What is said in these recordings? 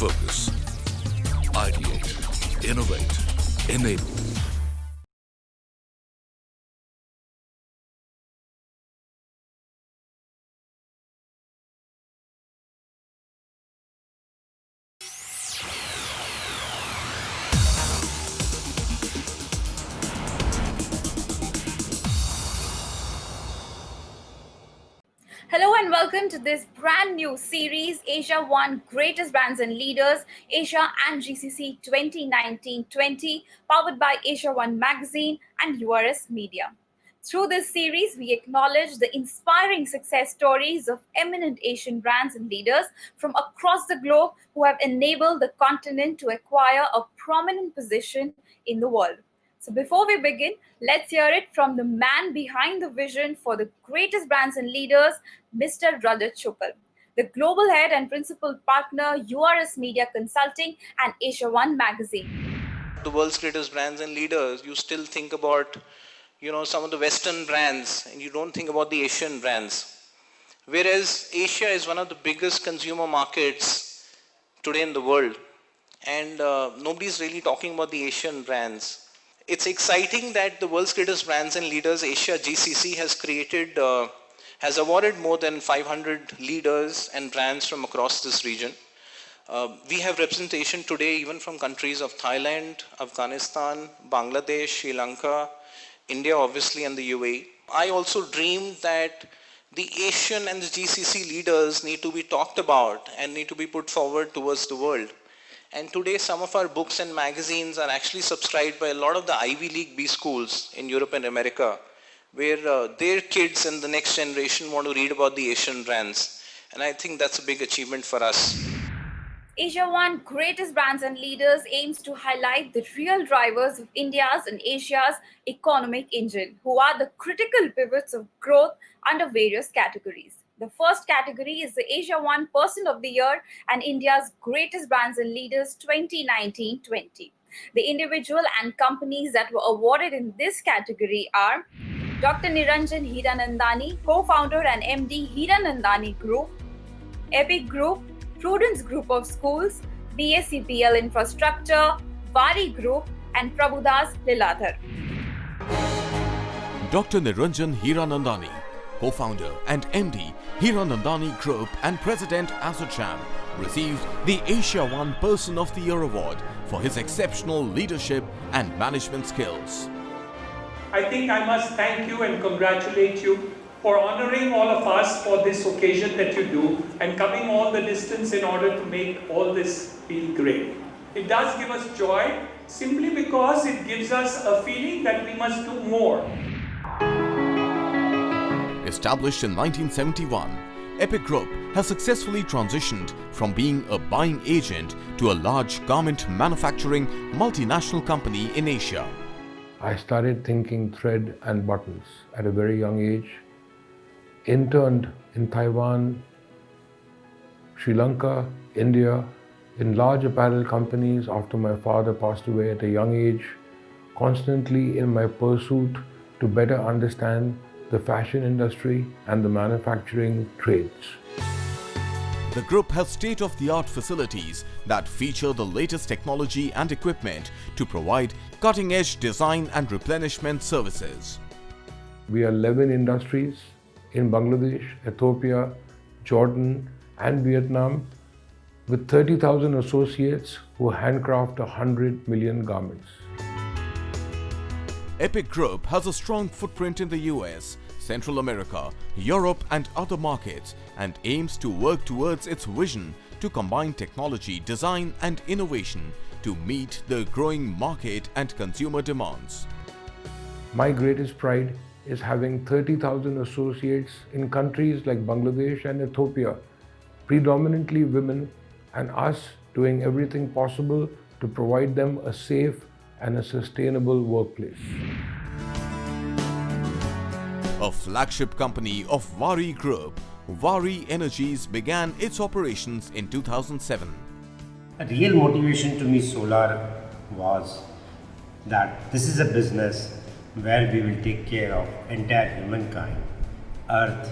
Focus. Ideate. Innovate. Enable. Hello and welcome to this brand new series, AsiaOne Greatest Brands and Leaders, Asia and GCC 2019-20, powered by AsiaOne Magazine and URS Media. Through this series, we acknowledge the inspiring success stories of eminent Asian brands and leaders from across the globe who have enabled the continent to acquire a prominent position in the world. So before we begin, let's hear it from the man behind the vision for the greatest brands and leaders, Mr. Rajat Shukal, the global head and principal partner, URS Media Consulting and AsiaOne Magazine. The world's greatest brands and leaders, you still think about, some of the Western brands, and you don't think about the Asian brands. Whereas Asia is one of the biggest consumer markets today in the world, and nobody's really talking about the Asian brands. It's exciting that the world's greatest brands and leaders, Asia GCC, has awarded more than 500 leaders and brands from across this region. We have representation today even from countries of Thailand, Afghanistan, Bangladesh, Sri Lanka, India obviously, and the UAE. I also dreamed that the Asian and the GCC leaders need to be talked about and need to be put forward towards the world. And today some of our books and magazines are actually subscribed by a lot of the Ivy League B schools in Europe and America, where their kids and the next generation want to read about the Asian brands. And I think that's a big achievement for us. AsiaOne Greatest Brands and Leaders aims to highlight the real drivers of India's and Asia's economic engine, who are the critical pivots of growth under various categories. The first category is the AsiaOne Person of the Year and India's Greatest Brands and Leaders 2019-20. The individual and companies that were awarded in this category are Dr.Niranjan Hiranandani, co-founder and MD Hiranandani Group, Abheek Group, Prudence Group of Schools, BSCPL Infrastructure, Waaree Group, and Prabhudas Lilladher. Dr.Niranjan Hiranandani, co-founder and MD Hiranandani Group and President AsiaOne, received the AsiaOne Person of the Year award for his exceptional leadership and management skills. I think I must thank you and congratulate you for honoring all of us for this occasion that you do and coming all the distance in order to make all this feel great. It does give us joy simply because it gives us a feeling that we must do more. Established in 1971, Abheek Group has successfully transitioned from being a buying agent to a large garment manufacturing multinational company in Asia. I started thinking thread and buttons at a very young age. Interned in Taiwan, Sri Lanka, India, in large apparel companies after my father passed away at a young age, constantly in my pursuit to better understand the fashion industry and the manufacturing trades. The group has state-of-the-art facilities that feature the latest technology and equipment to provide cutting-edge design and replenishment services. We are 11 industries in Bangladesh, Ethiopia, Jordan and Vietnam, with 30,000 associates who handcraft 100 million garments. Abheek Group has a strong footprint in the US, Central America, Europe and other markets, and aims to work towards its vision to combine technology, design and innovation to meet the growing market and consumer demands. My greatest pride is having 30,000 associates in countries like Bangladesh and Ethiopia, predominantly women, and us doing everything possible to provide them a safe and a sustainable workplace. A flagship company of Waaree Group, Waaree Energies began its operations in 2007. A real motivation to me solar was that this is a business where we will take care of entire humankind, Earth,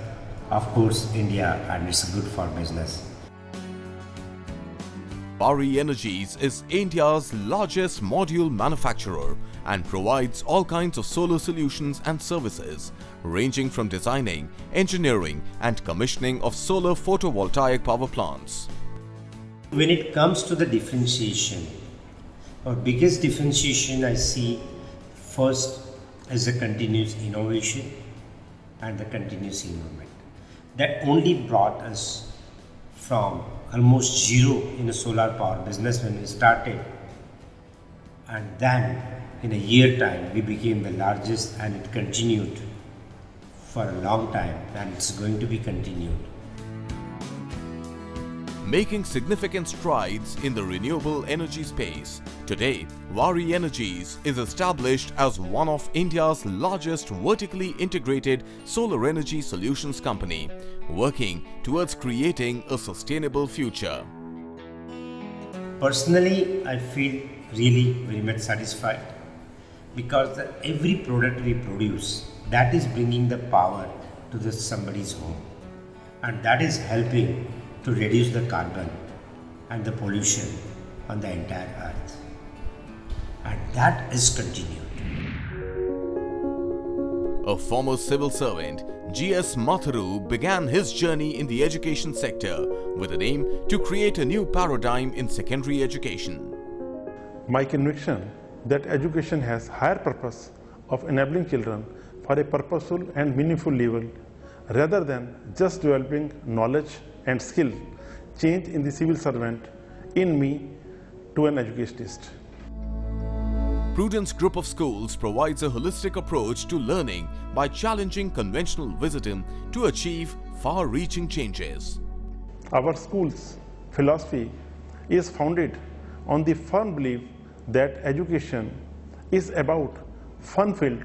of course India, and it's good for business. Waaree Energies is India's largest module manufacturer and provides all kinds of solar solutions and services, ranging from designing, engineering and commissioning of solar photovoltaic power plants. When it comes to the differentiation, our biggest differentiation I see first is the continuous innovation and the continuous improvement. That only brought us from almost zero in a solar power business when we started, and then in a year time we became the largest, and it continued for a long time, and it's going to be continued. Making significant strides in the renewable energy space, today Waaree Energies is established as one of India's largest vertically integrated solar energy solutions company, working towards creating a sustainable future. Personally, I feel really very much satisfied because every product we produce, that is bringing the power to somebody's home, and that is helping to reduce the carbon and the pollution on the entire earth, and that is continued. A former civil servant, G.S. Matharu began his journey in the education sector with an aim to create a new paradigm in secondary education. My conviction that education has higher purpose of enabling children for a purposeful and meaningful living rather than just developing knowledge and skill change in the civil servant in me to an educationist. Prudence Group of Schools provides a holistic approach to learning by challenging conventional wisdom to achieve far-reaching changes. Our school's philosophy is founded on the firm belief that education is about fun-filled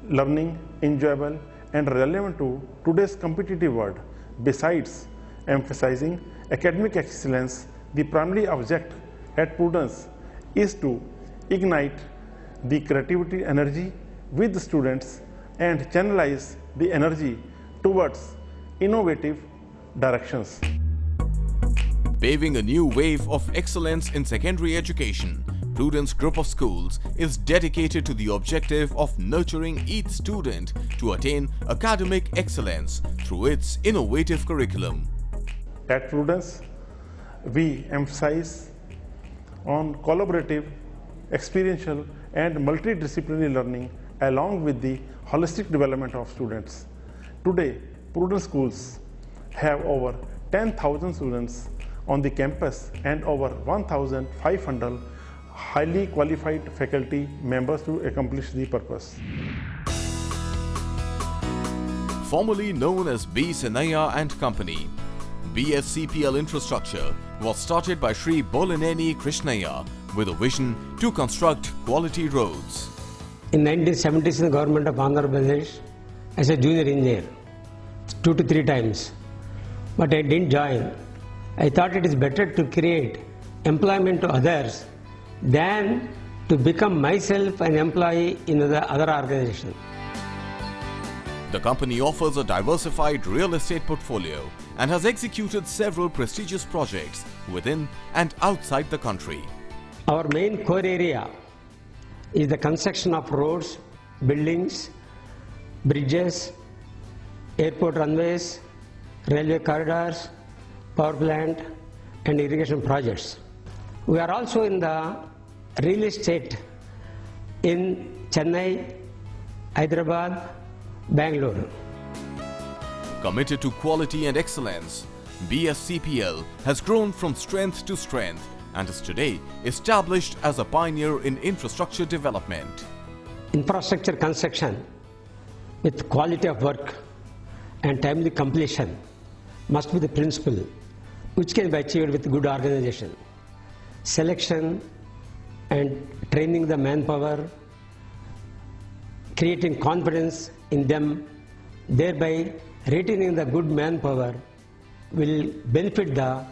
learning, enjoyable and relevant to today's competitive world. Besides emphasizing academic excellence, the primary object at Prudence is to ignite the creativity energy with the students and channelize the energy towards innovative directions. Paving a new wave of excellence in secondary education, Prudence Group of Schools is dedicated to the objective of nurturing each student to attain academic excellence through its innovative curriculum. At Prudence, we emphasize on collaborative, experiential and multidisciplinary learning along with the holistic development of students. Today, Prudence schools have over 10,000 students on the campus and over 1,500 highly qualified faculty members to accomplish the purpose. Formerly known as B. Senaya and Company, BSCPL Infrastructure was started by Sri Bolaneni Krishnaya with a vision to construct quality roads. In 1970s, the government of Andhra Pradesh as a junior engineer, 2 to 3 times. But I didn't join. I thought it is better to create employment to others than to become myself an employee in the other organization. The company offers a diversified real estate portfolio and has executed several prestigious projects within and outside the country. Our main core area is the construction of roads, buildings, bridges, airport runways, railway corridors, power plant and irrigation projects. We are also in the real estate in Chennai, Hyderabad, Bangalore. Committed to quality and excellence, BSCPL has grown from strength to strength and is today established as a pioneer in infrastructure development. Infrastructure construction with quality of work and timely completion must be the principle which can be achieved with good organization. Selection and training the manpower, creating confidence in them, thereby retaining the good manpower will benefit the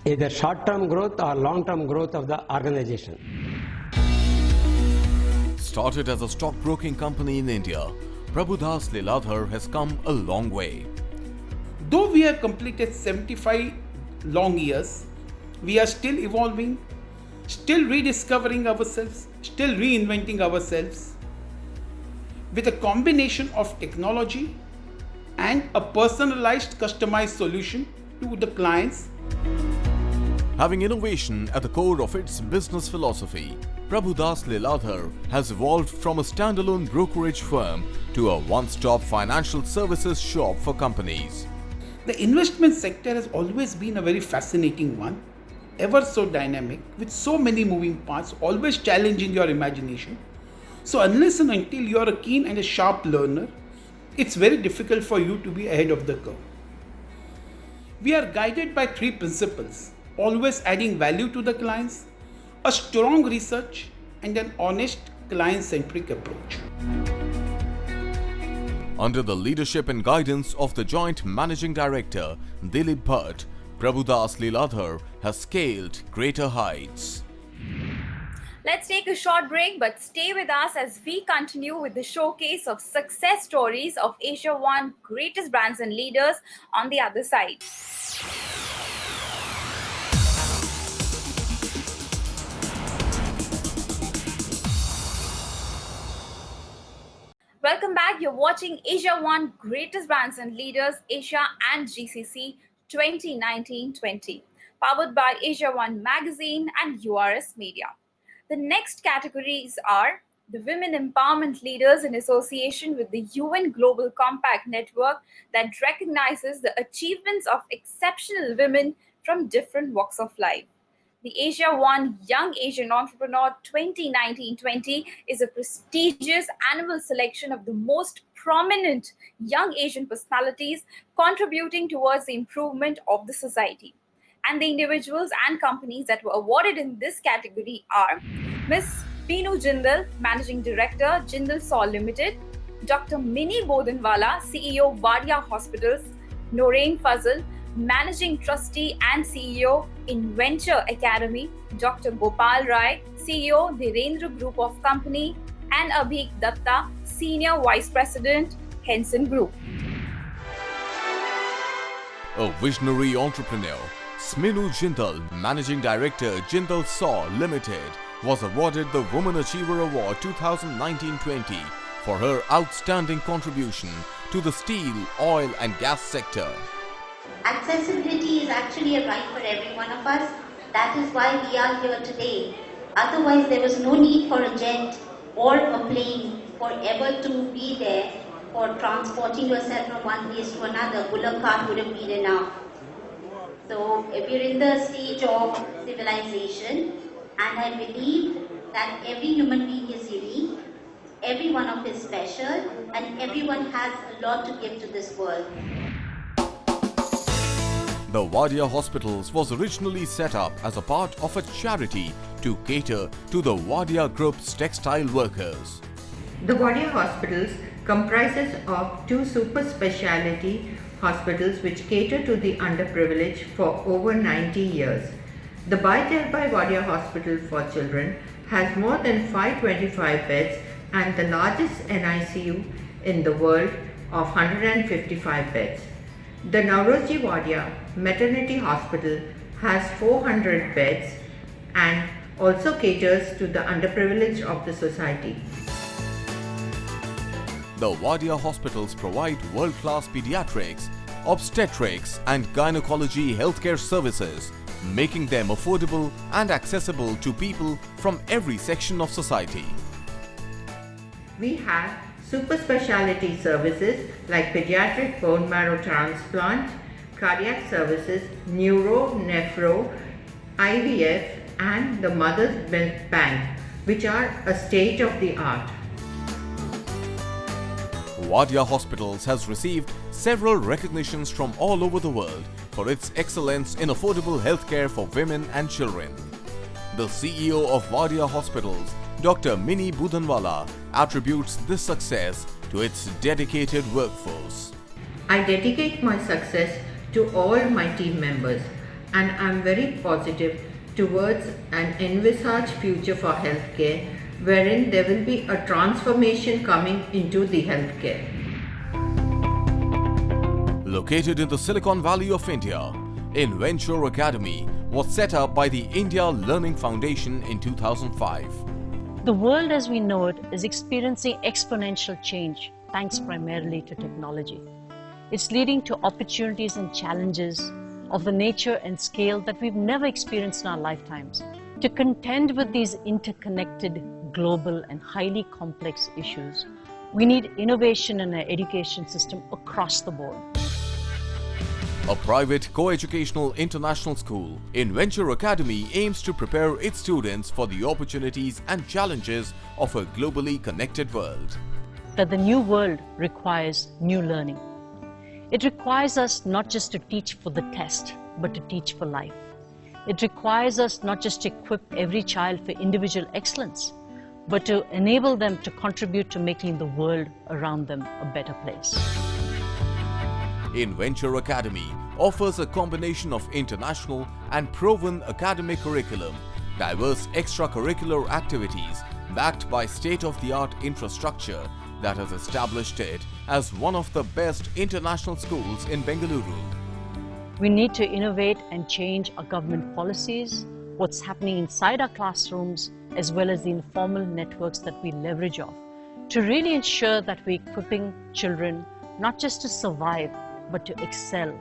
either short-term growth or long-term growth of the organization. Started as a stockbroking company in India, Prabhudas Lilladher has come a long way. Though we have completed 75 long years, we are still evolving, still rediscovering ourselves, still reinventing ourselves with a combination of technology and a personalized, customized solution to the clients. Having innovation at the core of its business philosophy, Prabhudas Lilladher has evolved from a standalone brokerage firm to a one-stop financial services shop for companies. The investment sector has always been a very fascinating one, ever so dynamic, with so many moving parts, always challenging your imagination. So unless and until you are a keen and a sharp learner, it's very difficult for you to be ahead of the curve. We are guided by 3 principles: always adding value to the clients, a strong research, and an honest client-centric approach. Under the leadership and guidance of the Joint Managing Director, Dilip Bhatt, Prabhudas Lilladher has scaled greater heights. Let's take a short break, but stay with us as we continue with the showcase of success stories of AsiaOne greatest brands and leaders on the other side. Welcome back. You're watching AsiaOne Greatest Brands and Leaders, Asia and GCC 2019-20, powered by AsiaOne Magazine and URS Media. The next categories are the Women Empowerment Leaders in association with the UN Global Compact Network that recognizes the achievements of exceptional women from different walks of life. The AsiaOne Young Asian Entrepreneur 2019-20 is a prestigious annual selection of the most prominent young Asian personalities contributing towards the improvement of the society. And the individuals and companies that were awarded in this category are Ms. Sminu Jindal, Managing Director, Jindal SAW Limited, Dr.Minnie Bodhanwala, CEO, Wadia Hospitals, Nooraine Fazal, Managing Trustee and CEO, Inventure Academy, Dr. Gopal, CEO, Dhirendra Group of Company, and Abheek Dutta, Senior Vice President, Henson Group. A visionary entrepreneur, Sminu Jindal, Managing Director, Jindal SAW Limited, was awarded the Woman Achiever Award 2019-20 for her outstanding contribution to the steel, oil and gas sector. Accessibility is actually a right for every one of us. That is why we are here today. Otherwise, there was no need for a jet or a plane forever to be there for transporting yourself from one place to another. Bullock cart would have been enough. So we're in the stage of civilization, and I believe that every human being is unique, every one of us is special, and everyone has a lot to give to this world. The Wadia Hospitals was originally set up as a part of a charity to cater to the Wadia Group's textile workers. The Wadia Hospitals comprises of 2 super specialty hospitals which cater to the underprivileged for over 90 years. The By Wadia Hospital for Children has more than 525 beds and the largest NICU in the world of 155 beds. The Nauroji Wadia Maternity Hospital has 400 beds and also caters to the underprivileged of the society. The Wadia Hospitals provide world-class pediatrics, obstetrics and gynecology healthcare services, making them affordable and accessible to people from every section of society. We have super specialty services like pediatric bone marrow transplant, cardiac services, neuro, nephro, IVF and the mother's milk bank, which are a state of the art. Wadia Hospitals has received several recognitions from all over the world for its excellence in affordable healthcare for women and children. The CEO of Wadia Hospitals, Dr.Minnie Bodhanwala, attributes this success to its dedicated workforce. I dedicate my success to all my team members, and I am very positive towards an envisaged future for healthcare wherein there will be a transformation coming into the healthcare. Located in the Silicon Valley of India, Inventure Academy was set up by the India Learning Foundation in 2005. The world as we know it is experiencing exponential change thanks primarily to technology. It's leading to opportunities and challenges of the nature and scale that we've never experienced in our lifetimes. To contend with these interconnected, global and highly complex issues, we need innovation in our education system across the board. A private co-educational international school, Inventure Academy aims to prepare its students for the opportunities and challenges of a globally connected world. That the new world requires new learning. It requires us not just to teach for the test, but to teach for life. It requires us not just to equip every child for individual excellence, but to enable them to contribute to making the world around them a better place. Inventure Academy offers a combination of international and proven academic curriculum, diverse extracurricular activities, backed by state-of-the-art infrastructure that has established it as one of the best international schools in Bengaluru. We need to innovate and change our government policies, what's happening inside our classrooms, as well as the informal networks that we leverage off, to really ensure that we're equipping children not just to survive, but to excel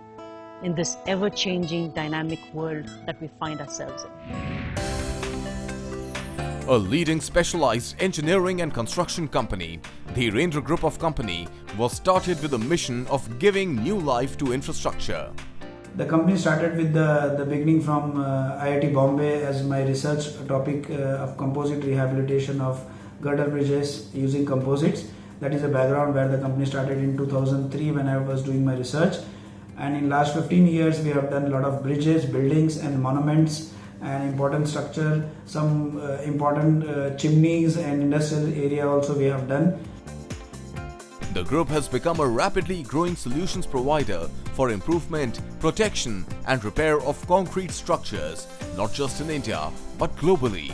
in this ever-changing dynamic world that we find ourselves in. A leading specialized engineering and construction company, Dhirendra Group of Company was started with a mission of giving new life to infrastructure. The company started with the beginning from IIT Bombay as my research topic of composite rehabilitation of girder bridges using composites. That is a background where the company started in 2003 when I was doing my research. And in last 15 years we have done a lot of bridges, buildings and monuments and important structure, some important chimneys and industrial area also we have done. The group has become a rapidly growing solutions provider for improvement, protection and repair of concrete structures, not just in India but globally.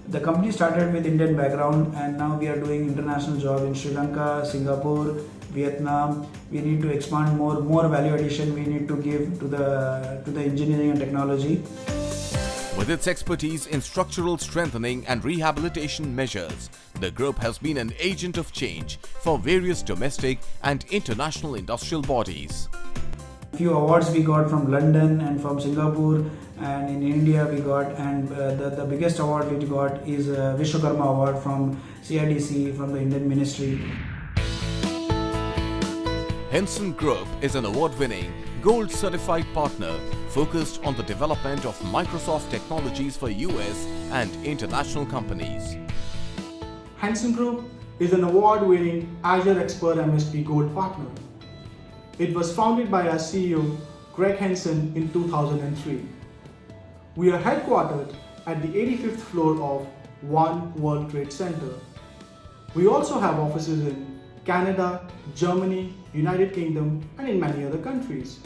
The company started with Indian background and now we are doing international job in Sri Lanka, Singapore, Vietnam. We need to expand more value addition we need to give to the engineering and technology. With its expertise in structural strengthening and rehabilitation measures, the group has been an agent of change for various domestic and international industrial bodies. Few awards we got from London and from Singapore and in India we got, and the biggest award we got is Vishwakarma Award from CIDC, from the Indian Ministry. Henson Group is an award-winning, gold-certified partner focused on the development of Microsoft technologies for US and international companies. Henson Group is an award-winning Azure Expert MSP Gold partner. It was founded by our CEO, Greg Henson, in 2003. We are headquartered at the 85th floor of One World Trade Center. We also have offices in Canada, Germany, United Kingdom, and in many other countries.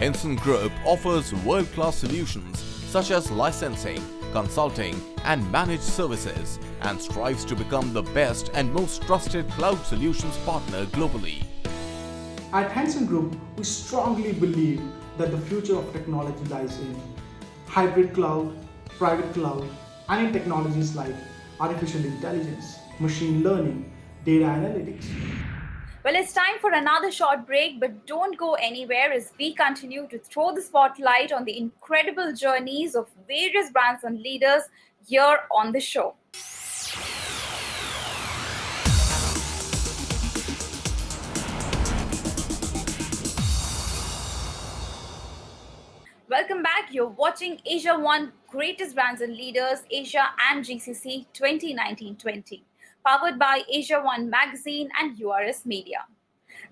Henson Group offers world-class solutions such as licensing, consulting, and managed services, and strives to become the best and most trusted cloud solutions partner globally. At Henson Group, we strongly believe that the future of technology lies in hybrid cloud, private cloud, and in technologies like artificial intelligence, machine learning, data analytics. Well, it's time for another short break, but don't go anywhere as we continue to throw the spotlight on the incredible journeys of various brands and leaders here on the show. Welcome back. You're watching AsiaOne Greatest Brands and Leaders, Asia and GCC 2019-20. Powered by AsiaOne Magazine and URS Media.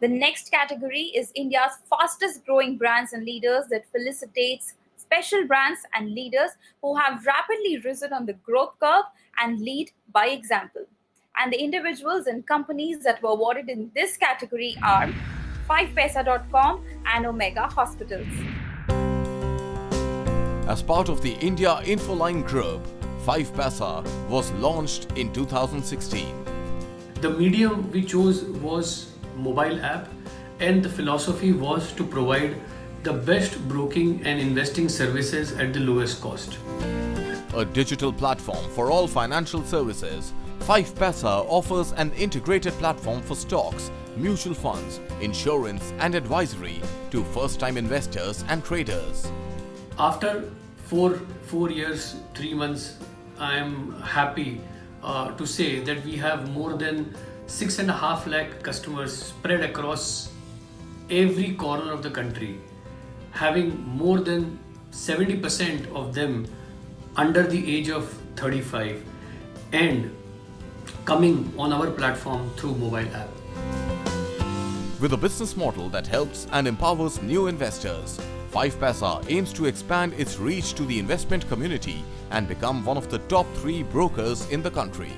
The next category is India's fastest growing brands and leaders that felicitates special brands and leaders who have rapidly risen on the growth curve and lead by example. And the individuals and companies that were awarded in this category are 5paisa.com and Omega Hospitals. As part of the India Infoline Group, 5paisa was launched in 2016. The medium we chose was mobile app, and the philosophy was to provide the best broking and investing services at the lowest cost. A digital platform for all financial services, 5paisa offers an integrated platform for stocks, mutual funds, insurance and advisory to first-time investors and traders. After 4 years, 3 months, I am happy to say that we have more than 6.5 lakh customers spread across every corner of the country, having more than 70% of them under the age of 35 and coming on our platform through mobile app. With a business model that helps and empowers new investors, 5paisa aims to expand its reach to the investment community and become one of the top 3 brokers in the country.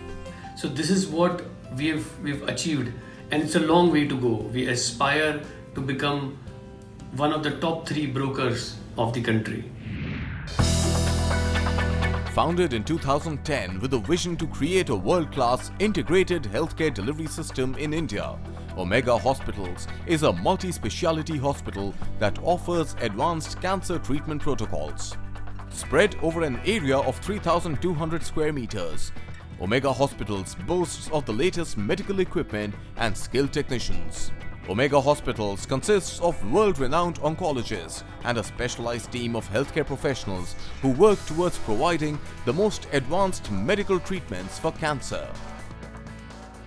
So this is what we've achieved, and it's a long way to go. We aspire to become one of the top 3 brokers of the country. Founded in 2010 with a vision to create a world-class integrated healthcare delivery system in India, Omega Hospitals is a multi-speciality hospital that offers advanced cancer treatment protocols. Spread over an area of 3,200 square meters, Omega Hospitals boasts of the latest medical equipment and skilled technicians. Omega Hospitals consists of world-renowned oncologists and a specialized team of healthcare professionals who work towards providing the most advanced medical treatments for cancer.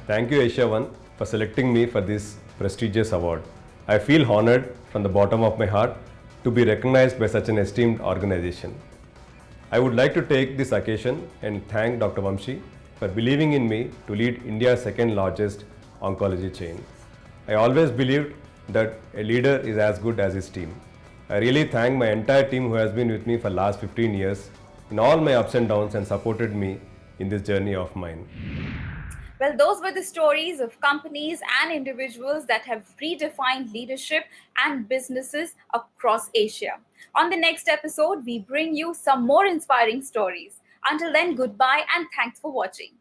Thank you, AsiaOne, for selecting me for this prestigious award. I feel honored from the bottom of my heart to be recognized by such an esteemed organization. I would like to take this occasion and thank Dr. Vamshi for believing in me to lead India's second largest oncology chain. I always believed that a leader is as good as his team. I really thank my entire team who has been with me for the last 15 years in all my ups and downs and supported me in this journey of mine. Well, those were the stories of companies and individuals that have redefined leadership and businesses across Asia. On the next episode, we bring you some more inspiring stories. Until then, goodbye and thanks for watching.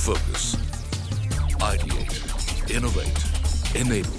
Focus. Ideate. Innovate. Enable.